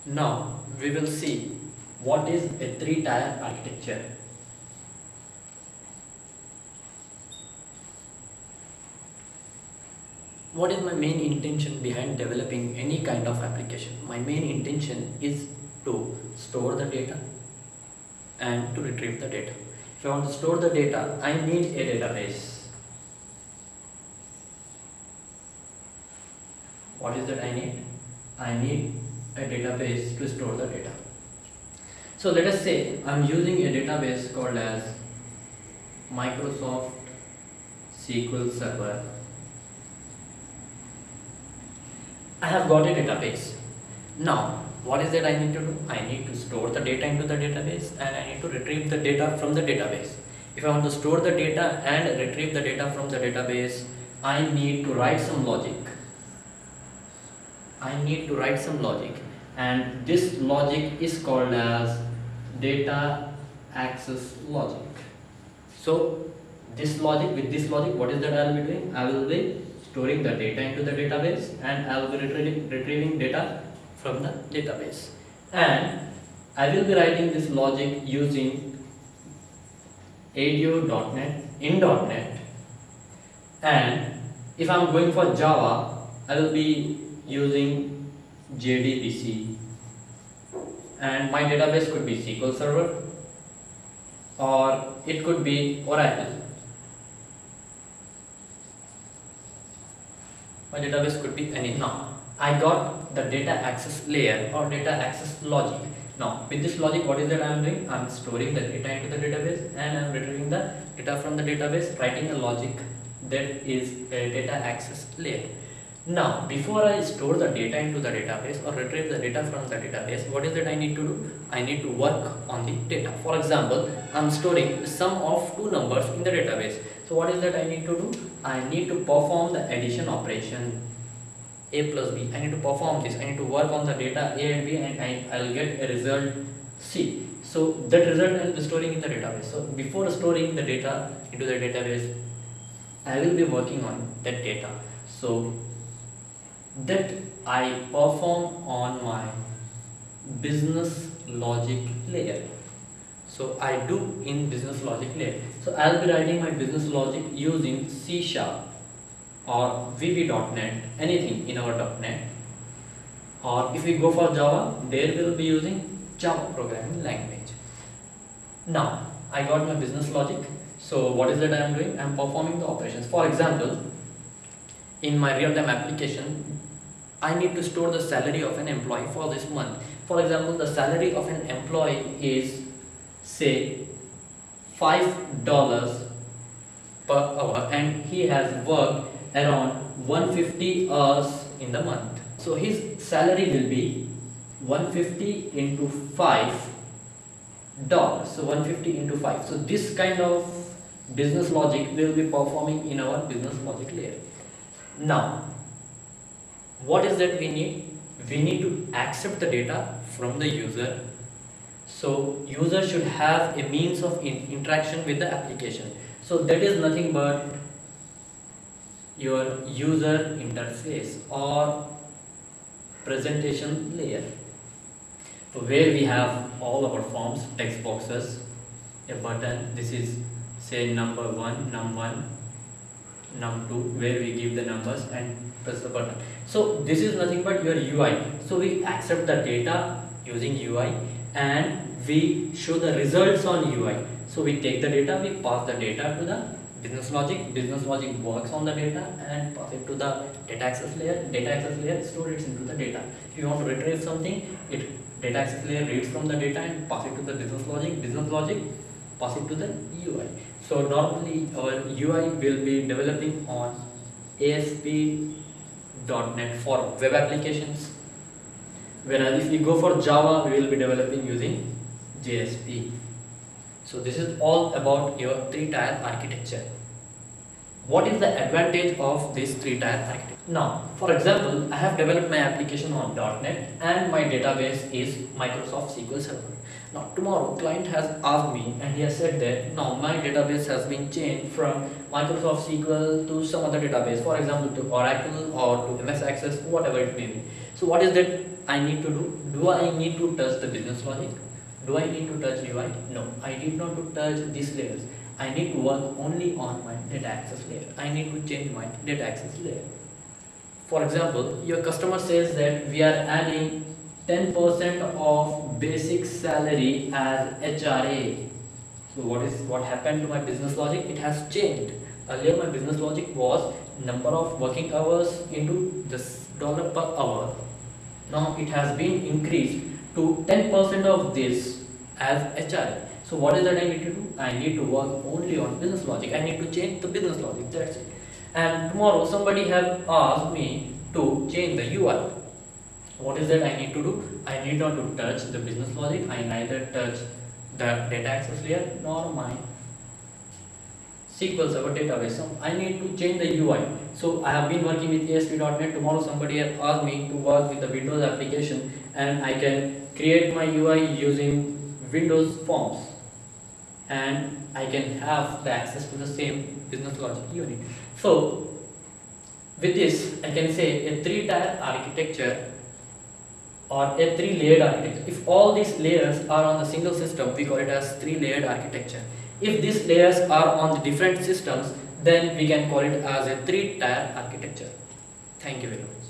Now we will see what is a three-tier architecture. What is my main intention behind developing any kind of application? My main intention is to store the data and to retrieve the data. If I want to store the data, I need a database. What is that I need? I need a database to store the data. So let us say I'm using a database called as Microsoft SQL Server. I have got a database. Now, what is that I need to do? I need to store the data into the database and I need to retrieve the data from the database. If I want to store the data and retrieve the data from the database, I need to write some logic. And this logic is called as data access logic. So with this logic, what is that I will be doing? I will be storing the data into the database and I will be retrieving data from the database. And I will be writing this logic using ADO.NET in .NET. And if I am going for Java, I will be using JDBC. And my database could be SQL Server or it could be Oracle. My database could be any. Now, I got the data access layer or data access logic. Now, with this logic, what is that I am doing? I am storing the data into the database and I am retrieving the data from the database, writing a logic that is a data access layer. Now, before I store the data into the database or retrieve the data from the database, what is that I need to do? I need to work on the data. For example, I am storing the sum of two numbers in the database. So what is that I need to do? I need to perform the addition operation a plus b. I need to perform this. I need to work on the data a and b and I will get a result c. So that result I will be storing in the database. So before storing the data into the database, I will be working on that data. So that I perform on my business logic layer. So I do in business logic layer. So I'll be writing my business logic using C# or VB.NET, anything in our .NET. Or if we go for Java, there will be using Java programming language. Now I got my business logic. So what is that I am doing? I am performing the operations. For example, in my real-time application, I need to store the salary of an employee for this month. For example, the salary of an employee is say $5 per hour and he has worked around 150 hours in the month. So his salary will be 150 into $5. So 150 into 5. So this kind of business logic will be performing in our business logic layer. Now, what is that we need? We need to accept the data from the user. So user should have a means of interaction with the application. So that is nothing but your user interface or presentation layer, where we have all our forms, text boxes, a button. This is say number 1, num1, num2, where we give the numbers and press the button. So this is nothing but your UI. So we accept the data using UI and we show the results on UI. So we take the data, we pass the data to the business logic. Business logic works on the data and pass it to the data access layer. Data access layer stores it into the data. If you want to retrieve something, data access layer reads from the data and pass it to the business logic. Business logic pass it to the UI. So normally our UI will be developing on ASP.NET for web applications, whereas if we go for Java, we will be developing using JSP. So this is all about your three-tier architecture. What is the advantage of this three-tier architecture? Now, for example, I have developed my application on .NET and my database is Microsoft SQL Server. Now, tomorrow, client has asked me and he has said that now my database has been changed from Microsoft SQL to some other database, for example, to Oracle or to MS Access, whatever it may be. So, what is that I need to do? Do I need to touch the business logic? Do I need to touch UI? No, I need not to touch these layers. I need to work only on my data access layer. I need to change my data access layer. For example, your customer says that we are adding 10% of basic salary as HRA. So what happened to my business logic? It has changed. Earlier my business logic was number of working hours into this dollar per hour. Now it has been increased to 10% of this as HRA. So what is that I need to do? I need to work only on business logic. I need to change the business logic. That's it. And tomorrow somebody have asked me to change the UI. What is that I need to do? I need not to touch the business logic. I neither touch the data access layer nor my SQL Server database. So I need to change the UI. So I have been working with ASP.NET. Tomorrow somebody has asked me to work with the Windows application, and I can create my UI using Windows Forms, and I can have the access to the same business logic unit. So with this, I can say a 3-tier architecture or a 3-layered architecture. If all these layers are on the single system, we call it as 3-layered architecture. If these layers are on the different systems, then we can call it as a 3-tier architecture. Thank you very much.